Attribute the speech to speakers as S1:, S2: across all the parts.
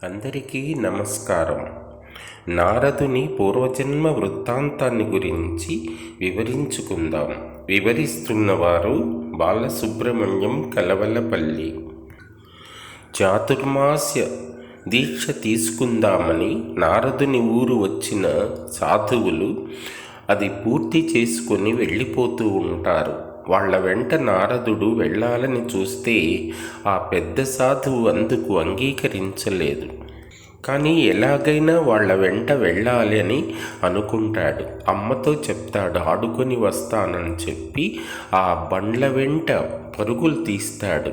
S1: అందరికీ నమస్కారం. నారదుని పూర్వజన్మ వృత్తాంతాన్ని గురించి వివరించుకుందాం. వివరిస్తున్నవారు బాలసుబ్రహ్మణ్యం కలవలపల్లి. చాతుర్మాస్య దీక్ష తీసుకుందామని నారదుని ఊరు వచ్చిన సాధువులు అది పూర్తి చేసుకొని వెళ్ళిపోతూ ఉంటారు. వాళ్ళ వెంట నారదుడు వెళ్ళాలని చూస్తే ఆ పెద్ద సాధువు అందుకు అంగీకరించలేదు. కానీ ఎలాగైనా వాళ్ళ వెంట వెళ్ళాలి అని అనుకుంటాడు. అమ్మతో చెప్తాడు, ఆడుకొని వస్తానని చెప్పి ఆ బండ్ల వెంట పరుగులు తీస్తాడు.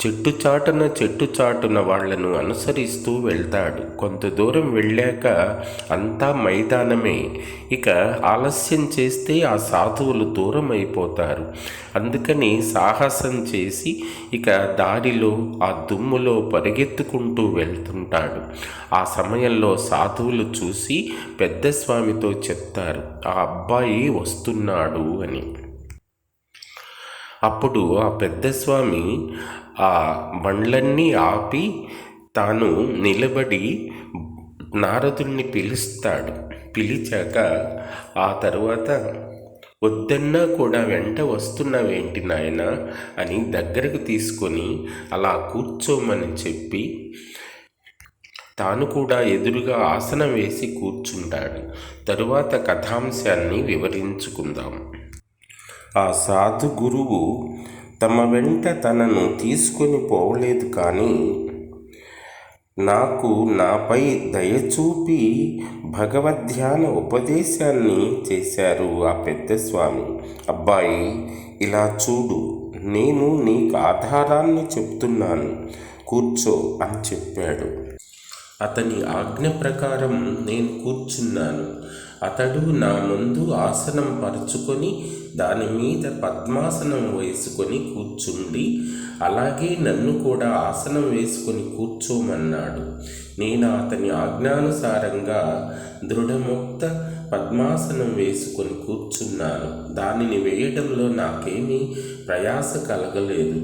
S1: చెట్టు చాటున వాళ్లను అనుసరిస్తూ వెళ్తాడు. కొంత దూరం వెళ్ళాక అంతా మైదానమే. ఇక ఆలస్యం చేస్తే ఆ సాధువులు దూరం అయిపోతారు. అందుకని సాహసం చేసి ఇక దారిలో ఆ దుమ్ములో పరిగెత్తుకుంటూ వెళ్తుంటాడు. ఆ సమయంలో సాధువులు చూసి పెద్ద స్వామితో చెప్తారు, ఆ అబ్బాయి వస్తున్నాడు అని. అప్పుడు ఆ పెద్ద స్వామి ఆ బండ్లన్నీ ఆపి తాను నిలబడి నారదుణ్ణి పిలుస్తాడు. పిలిచాక ఆ తరువాత, వద్దన్నా కూడా వెంట వస్తున్నావేంటి నాయన అని దగ్గరకు తీసుకొని అలా కూర్చోమని చెప్పి తాను కూడా ఎదురుగా ఆసనం వేసి కూర్చుంటాడు. తరువాత కథాంశాన్ని వివరించుకుందాం. ఆ సాధు గురువు తమ వెంట తనను తీసుకొని పోవలేదు, కానీ నాకు నాపై దయచూపి భగవద్ధ్యాన ఉపదేశాన్ని చేశారు ఆ పెద్ద స్వామి. అబ్బాయి, ఇలా చూడు, నేను నీకు ఆధారాన్ని చెప్తున్నాను, కూర్చో అని చెప్పాడు. అతని ఆజ్ఞ ప్రకారం నేను కూర్చున్నాను. అతడు నా ముందు ఆసనం పరుచుకొని దాని మీద పద్మాసనం వేసుకొని కూర్చుండి, అలాగే నన్ను కూడా ఆసనం వేసుకొని కూర్చోమన్నాడు. నేను అతని ఆజ్ఞానుసారంగా దృఢముక్త పద్మాసనం వేసుకొని కూర్చున్నాను. దానిని వేయడంలో నాకేమీ ప్రయాస కలగలేదు.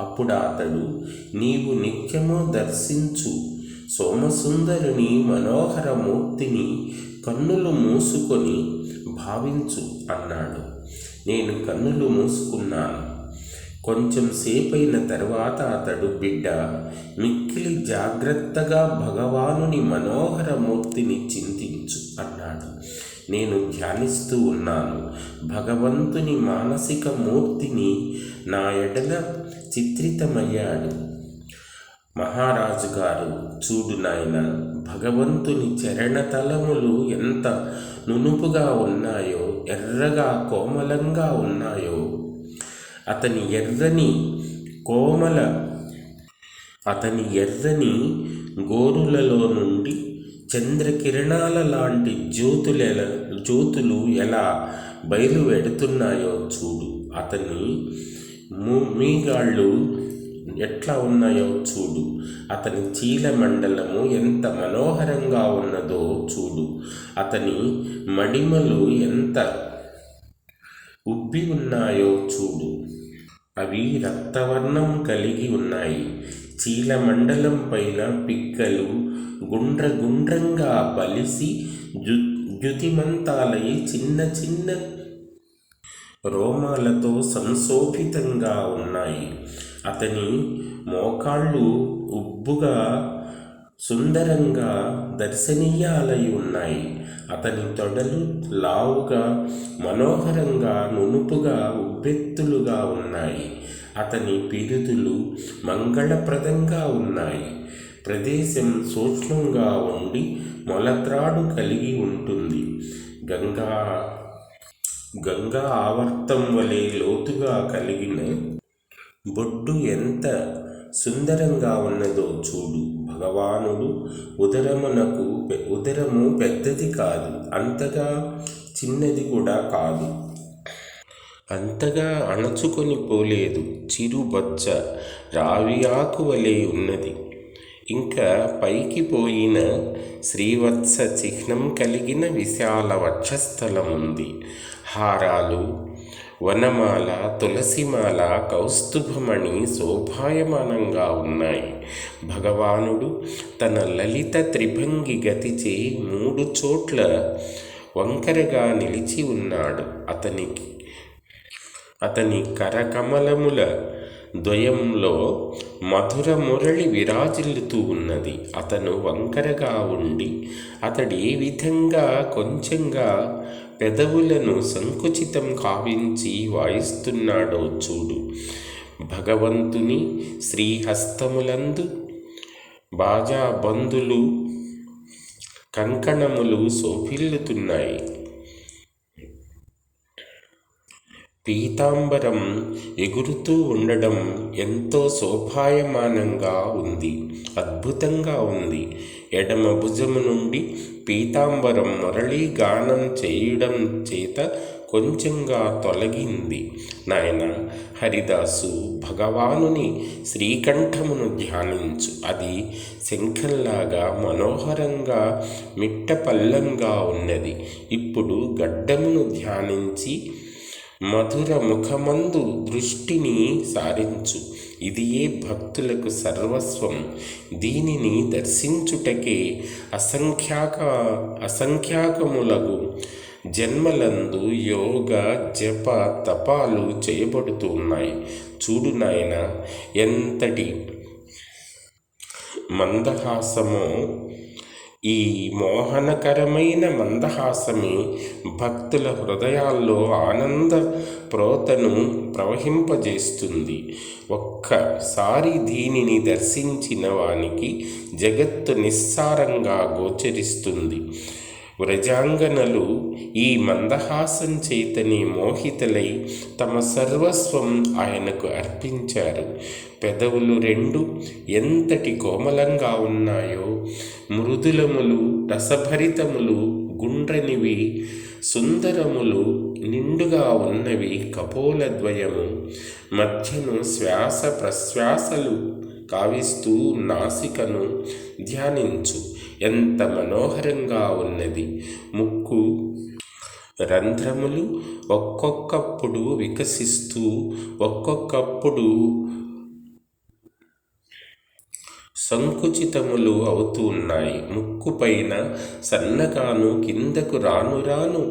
S1: అప్పుడు అతడు, నీవు నిత్యము దర్శించు సోమసుందరుని మనోహర మూర్తిని కన్నులు మూసుకొని భావించు అన్నాడు. నేను కన్నులు మూసుకున్నాను. కొంచెం సేపైన తర్వాత అతడు, బిడ్డ, మిక్కిలి జాగ్రత్తగా భగవానుని మనోహర మూర్తిని చింతించు అన్నాడు. నేను ధ్యానిస్తూ ఉన్నాను. భగవంతుని మానసిక మూర్తిని నా ఎడల చిత్రితమయ్యాడు. మహారాజు గారు, చూడు నాయన, భగవంతుని చరణతలములు ఎంత నునుపుగా ఉన్నాయో, ఎర్రగా కోమలంగా ఉన్నాయో. అతని ఎర్రని గోరులలో నుండి చంద్రకిరణాల లాంటి జ్యోతులు ఎలా బయలువెడుతున్నాయో చూడు. అతని మీగాళ్ళు ఎట్లా ఉన్నాయో చూడు. అతని చీలమండలము ఎంత మనోహరంగా ఉన్నదో చూడు. అతని మడిమలు ఎంత ఉబ్బి ఉన్నాయో చూడు. అవి రక్తవర్ణం కలిగి ఉన్నాయి. చీలమండలం పైన పిక్కలు గుండ్రంగా బలిసి ద్యుతిమంతాలై చిన్న చిన్న రోమాలతో సంశోభితంగా ఉన్నాయి. అతని మోకాళ్ళు ఉబ్బుగా సుందరంగా దర్శనీయాలై ఉన్నాయి. అతని తొడలు లావుగా మనోహరంగా నునుపుగా ఉబ్బెత్తులుగా ఉన్నాయి. అతని పిరుదులు మంగళప్రదంగా ఉన్నాయి. ప్రదేశం సూక్ష్మంగా ఉండి మొలత్రాడు కలిగి ఉంటుంది. గంగా ఆవర్తం వలె లోతుగా కలిగిన బొడ్డు ఎంత సుందరంగా ఉన్నదో చూడు. భగవానుడు ఉదరము పెద్దది కాదు, అంతగా చిన్నది కూడా కాదు, అంతగా అణచుకొని పోలేదు. చిరుబొచ్చ రావి ఆకు వలె ఉన్నది. ఇంకా పైకి పోయిన శ్రీవత్స చిహ్నం కలిగిన విశాల వక్షస్థలం ఉంది. హారాలు, వనమాల, తులసిమాల, కౌస్తుభమణి శోభాయమానంగా ఉన్నాయి. భగవానుడు తన లలిత త్రిభంగి గతిచే 3 చోట్ల వంకరగా నిలిచి ఉన్నాడు. అతని కరకమలముల ద్వయంలో మధుర మురళి విరాజిల్లుతూ ఉన్నది. అతను వంకరగా ఉండి అతడి ఏ విధంగా కొంచెంగా పెదవులను సంకుచితం కావించి వాయిస్తున్నాడో చూడు. భగవంతుని శ్రీహస్తములందు బాజాబందులు కంకణములు శోభిల్లుతున్నాయి. పీతాంబరం ఎగురుతూ ఉండడం ఎంతో శోభాయమానంగా ఉంది, అద్భుతంగా ఉంది. ఎడమ భుజము నుండి పీతాంబరం మురళీ గానం చేయడం చేత కొంచెంగా తొలగింది. నాయన హరిదాసు, భగవానుని శ్రీకంఠమును ధ్యానించు. అది శంఖంలాగా మనోహరంగా మిట్టపల్లంగా ఉన్నది. ఇప్పుడు గడ్డమును ధ్యానించి మధుర ముఖమందు దృష్టిని సారించు. ఇదియే భక్తులకు సర్వస్వం. దీనిని దర్శించుటకే అసంఖ్యాకములగు జన్మలందు యోగ జప తపాలు చేయబడుతున్నాయి. చూడు నాయన, ఎంతటి మందహాసమో! ఈ మోహనకరమైన మందహాసమే భక్తుల హృదయాల్లో ఆనంద ప్రోతను ప్రవహింపజేస్తుంది. ఒక్కసారి దీనిని దర్శించిన వానికి జగత్తు నిస్సారంగా గోచరిస్తుంది. వ్రజాంగనలు ఈ మందహాసం చేతనే మోహితులై తమ సర్వస్వం ఆయనకు అర్పించారు. పెదవులు 2 ఎంతటి కోమలంగా ఉన్నాయో! మృదులములు, రసభరితములు, గుండ్రనివి, సుందరములు, నిండుగా ఉన్నవి కపోలద్వయము. మధ్యను శ్వాస ప్రశ్వాసలు కావిస్తూ నాసికను ధ్యానించు. ఎంత మనోహరంగా ఉన్నది! ముక్కు రంధ్రములు ఒక్కొక్కప్పుడు వికసిస్తూ ఒక్కొక్కప్పుడు సంకుచితములు అవుతూ ఉన్నాయి. ముక్కు పైన సన్నగాను, కిందకు రాను రాను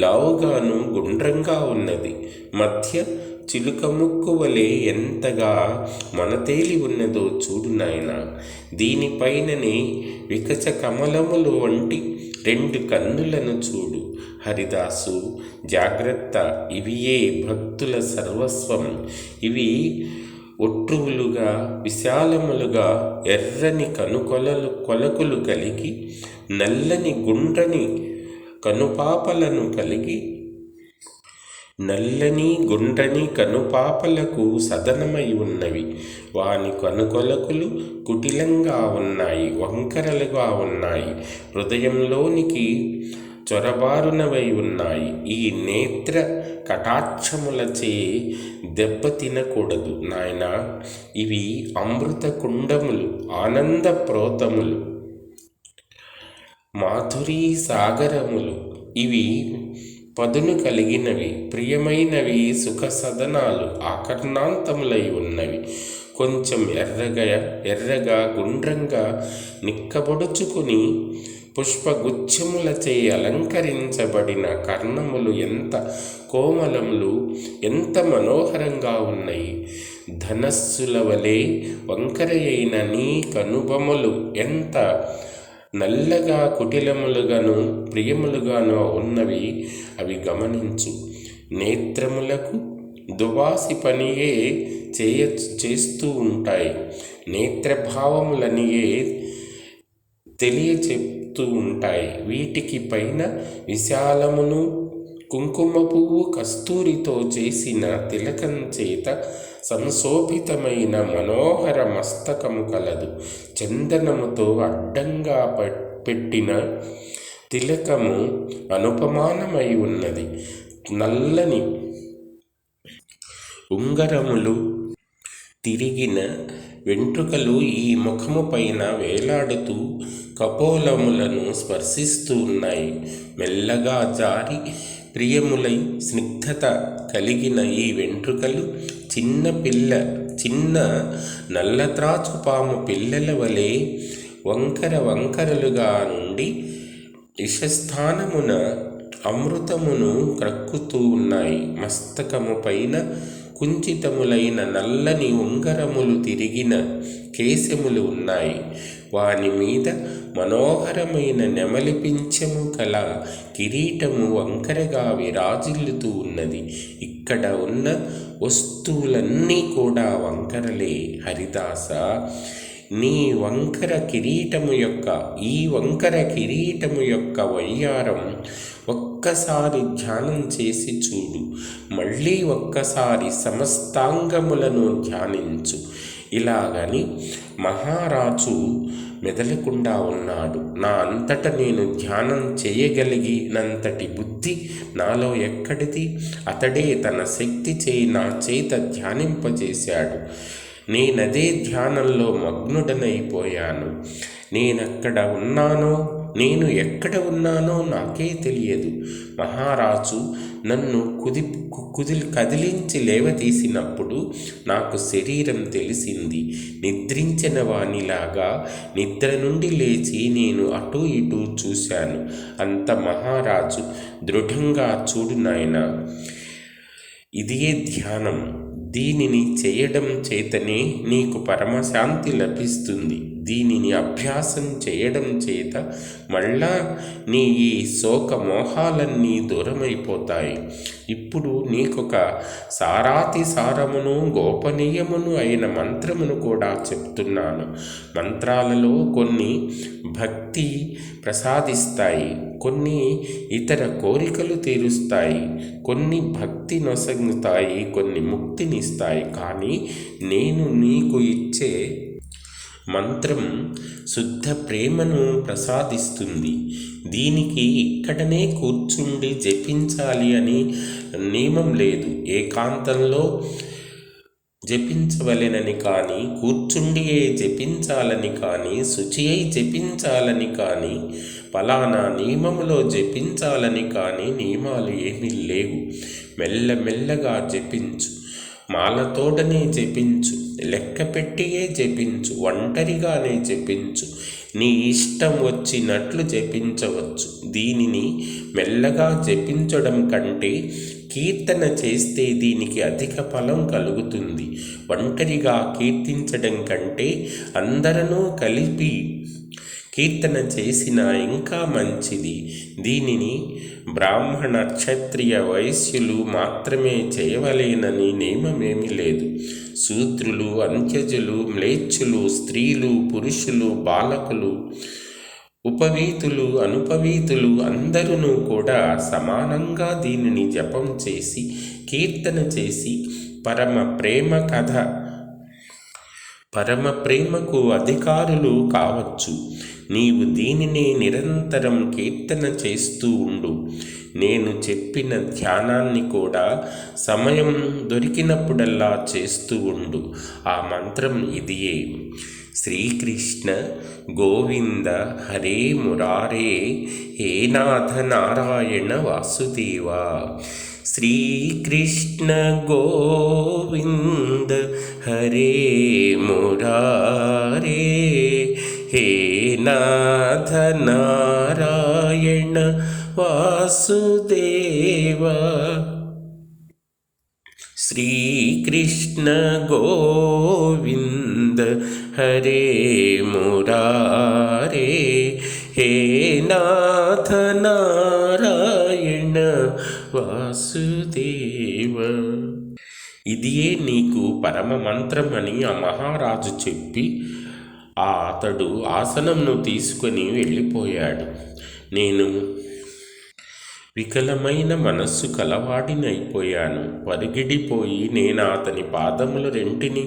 S1: లావుగాను గుండ్రంగా ఉన్నది. మధ్య చిలుక ముక్కు వలె ఎంతగా మనతేలి ఉన్నదో చూడు నాయన. దీనిపైననే వికచ కమలములు వంటి 2 కన్నులను చూడు. హరిదాసు, జాగ్రత్త! ఇవియే భక్తుల సర్వస్వం. ఇవి ఒట్రువులుగా, విశాలములుగా, ఎర్రని కొలకులు కలిగి, నల్లని గుండ్రని కనుపాపలకు సదనమై ఉన్నవి. వాని కనుకొలకులు కుటిలంగా ఉన్నాయి, వంకరలుగా ఉన్నాయి, హృదయంలోనికి చొరబారునవై ఉన్నాయి. ఈ నేత్ర కటాక్షములచే దెబ్బతినకూడదు నాయనా. ఇవి అమృత కుండములు, ఆనంద ప్రోతములు, మాధురీ సాగరములు. ఇవి పదును కలిగినవి, ప్రియమైనవి, సుఖ సదనాలు, ఆకర్ణాంతములై ఉన్నవి. కొంచెం ఎర్రగా గుండ్రంగా నిక్కబొడుచుకుని పుష్పగుచ్ఛములచే అలంకరించబడిన కర్ణములు ఎంత కోమలములు, ఎంత మనోహరంగా ఉన్నాయి! ధనస్సుల వలె వంకరయైన నీ కనుబొమలు ఎంత నల్లగా, కుటిలములుగాను, ప్రియములుగాను ఉన్నవి. అవి గమనించు. నేత్రములకు దువాసి పనియే చేస్తూ ఉంటాయి. నేత్రభావములనియే తెలియచెప్తూ ఉంటాయి. వీటికి పైన విశాలమును, కుంకుమ పువ్వు కస్తూరితో చేసిన తిలకం చేత సంశోభితమైన మనోహర మస్తకము కలదు. చందనముతో అడ్డంగా పెట్టిన తిలకము అనుపమానమై ఉన్నది. నల్లని ఉంగరములు తిరిగిన వెంట్రుకలు ఈ ముఖము పైన వేలాడుతూ కపోలములను స్పర్శిస్తూ ఉన్నాయి. మెల్లగా జారి ప్రియములై స్నిగ్ధత కలిగిన ఈ వెంట్రుకలు చిన్న నల్లత్రాచుపాము పిల్లల వలె వంకర వంకరలుగా నుండి ఇషస్థానమున అమృతమును క్రక్కుతూ ఉన్నాయి. మస్తకము పైన కుంచితములైన నల్లని ఉంగరములు తిరిగిన కేశములు ఉన్నాయి. వాని మీద మనోహరమైన నెమలిపించము కల కిరీటము వంకరగా విరాజిల్లుతూ ఉన్నది. ఇక్కడ ఉన్న వస్తువులన్నీ కూడా వంకరలే. హరిదాస, ఈ వంకర కిరీటము యొక్క వయ్యారం ఒక్కసారి ధ్యానం చేసి చూడు. మళ్ళీ ఒక్కసారి సమస్తాంగములను ధ్యానించు. ఇలాగని మహారాజు మెదలకుండా ఉన్నాడు. నా అంతట నేను ధ్యానం చేయగలిగినంతటి బుద్ధి నాలో ఎక్కడిది? అతడే తన శక్తి చేయి నా చేత ధ్యానింపజేశాడు. నేనదే ధ్యానంలో మగ్నుడనైపోయాను. నేను ఎక్కడ ఉన్నానో నాకే తెలియదు. మహారాజు నన్ను కదిలించి లేవతీసినప్పుడు నాకు శరీరం తెలిసింది. నిద్రించిన వానిలాగా నిద్ర నుండి లేచి నేను అటూ ఇటూ చూశాను. అంత మహారాజు దృఢంగా చూడు నాయనా, ఇదియే ధ్యానం. దీనిని చేయడం చేతనే నీకు పరమశాంతి లభిస్తుంది. దీనిని అభ్యాసం చేయడం చేత మళ్ళా నీ ఈ శోక మోహాలన్నీ దూరమైపోతాయి. ఇప్పుడు నీకొక సారాతి సారమును గోపనీయమును అయిన మంత్రమును కూడా చెప్తున్నాను. మంత్రాలలో కొన్ని భక్తి ప్రసాదిస్తాయి, కొన్ని ఇతర కోరికలు తీరుస్తాయి, కొన్ని భక్తి నొసగుతాయి, కొన్ని ముక్తినిస్తాయి. కానీ నేను నీకు ఇచ్చే మంత్రం శుద్ధ ప్రేమను ప్రసాదిస్తుంది. దీనికి ఇక్కడనే కూర్చుండి జపించాలి అని నియమం లేదు. ఏకాంతంలో జపించవలెనని కానీ, కూర్చుండియే జపించాలని కానీ, శుచి అయి జపించాలని కానీ, ఫలానా నియమములో జపించాలని కానీ నియమాలు ఏమీ లేవు. మెల్లమెల్లగా జపించు. మాలతోడనే జపించు, లెక్క పెట్టియే జపించు, ఒంటరిగానే జపించు, నీ ఇష్టం వచ్చినట్లు జపించవచ్చు. దీనిని మెల్లగా జపించడం కంటే కీర్తన చేస్తే దీనికి అధిక ఫలం కలుగుతుంది. ఒంటరిగా కీర్తించడం కంటే అందరూ కలిపి కీర్తన చేసిన ఇంకా మంచిది. దీనిని బ్రాహ్మణ, క్షత్రియ, వైశ్యులు మాత్రమే చేయవలేనని నియమమేమీ లేదు. శూద్రులు, అంత్యజులు, మ్లేచ్చులు, స్త్రీలు, పురుషులు, బాలకులు, ఉపవీతులు, అనుపవీతులు అందరూ కూడా సమానంగా దీనిని జపం చేసి కీర్తన చేసి పరమ ప్రేమకు అధికారులు కావచ్చు. నీవు దీనిని నిరంతరం కీర్తన చేస్తూ ఉండు. నేను చెప్పిన ధ్యానాన్ని కూడా సమయం దొరికినప్పుడల్లా చేస్తూ ఉండు. ఆ మంత్రం ఇదియే: శ్రీకృష్ణ గోవింద హరే మురారే, హే నాథ నారాయణ వాసుదేవ. శ్రీకృష్ణ గోవింద హరే మురారే, హే నాథ నారాయణ వాసుదేవ. శ్రీకృష్ణ గోవింద హరే మురారే, హే నాథ నారాయణ వాసుదేవ. ఇదియే నీకు పరమ మంత్రం అని ఆ మహారాజు చెప్పి అతడు ఆసనంను తీసుకొని వెళ్ళిపోయాడు. నేను వికలమైన మనస్సు కలవాడినైపోయాను. పరిగిడిపోయి నేను అతని పాదములు రెంటిని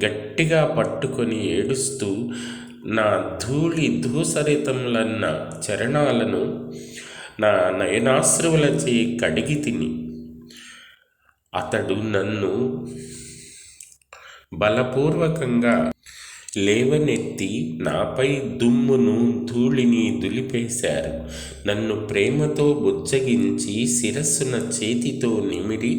S1: గట్టిగా పట్టుకొని ఏడుస్తూ నా ధూసరితములన్న చరణాలను నా నయనాశ్రువులచే కడిగి తిని, అతడు నన్ను బలపూర్వకంగా లేవనెత్తి నాపై దుమ్మును ధూళిని దులిపేశారు. నన్ను ప్రేమతో బుజ్జగించి శిరస్సున చేతితో నిమిరి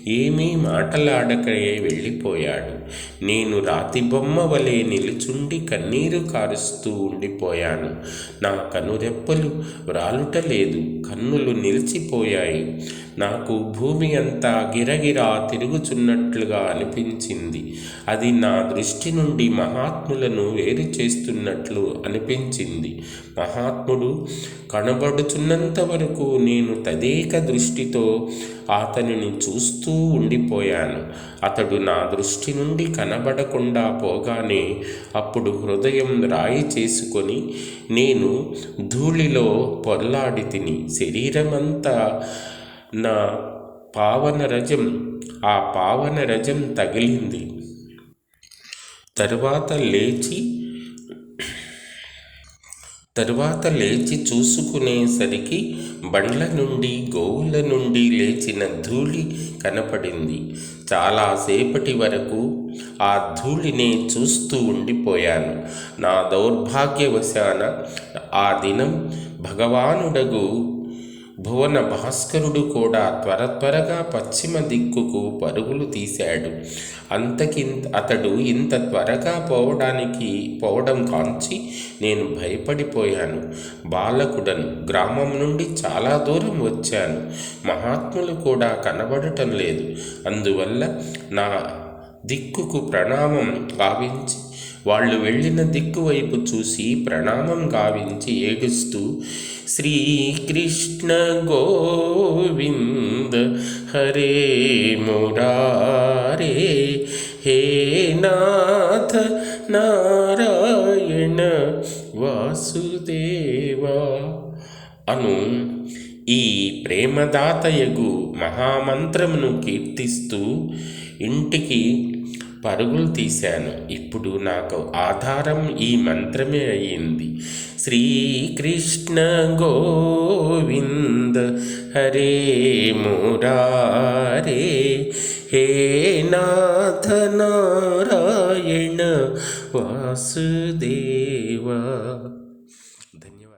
S1: ఏమీ మాటలాడకే వెళ్ళిపోయాడు. నేను రాతి బొమ్మ వలె నిలుచుండి కన్నీరు కారుస్తూ ఉండిపోయాను. నా కనురెప్పలు వ్రాలుటలేదు, కన్నులు నిలిచిపోయాయి. నాకు భూమి అంతా గిరగిరా తిరుగుచున్నట్లుగా అనిపించింది. అది నా దృష్టి నుండి మహాత్ములను వేరు చేస్తున్నట్లు అనిపించింది. మహాత్ముడు కనబడుచున్నంత వరకు నేను తదేక దృష్టితో అతనిని చూస్తూ ఉండిపోయాను. అతడు నా దృష్టి నుండి కనబడకుండా పోగానే అప్పుడు హృదయం రాయి చేసుకొని నేను ధూళిలో పొర్లాడి తిని శరీరమంతా నా పావన రజం తగిలింది. తరువాత లేచి చూసుకునేసరికి బండ్ల నుండి గోవుల నుండి లేచిన ధూళి కనపడింది. చాలాసేపటి వరకు ఆ ధూళినే చూస్తూ ఉండిపోయాను. నా దౌర్భాగ్యవశాన ఆ దినం భగవానుడగు భువన భాస్కరుడు కూడా త్వరగా పశ్చిమ దిక్కుకు పరుగులు తీశాడు. అతడు ఇంత త్వరగా పోవడం కాంచి నేను భయపడిపోయాను. బాలకుడను, గ్రామం నుండి చాలా దూరం వచ్చాను. మహాత్ములు కూడా కనబడటం లేదు. అందువల్ల నా దిక్కుకు ప్రణామం గావించి వాళ్ళు వెళ్ళిన దిక్కు వైపు చూసి ప్రణామం గావించి ఏడుస్తూ, శ్రీకృష్ణ గోవింద హరే మురారే, హే నాథ నారాయణ వాసుదేవా అను ఈ ప్రేమదాతయగు మహామంత్రమును కీర్తిస్తూ ఇంటికి పరుగులు తీశాను. ఇప్పుడు నాకు ఆధారం ఈ మంత్రమే అయ్యింది. శ్రీకృష్ణ గోవింద హరే మురారే, హే నాథ నారాయణ వాసుదేవా.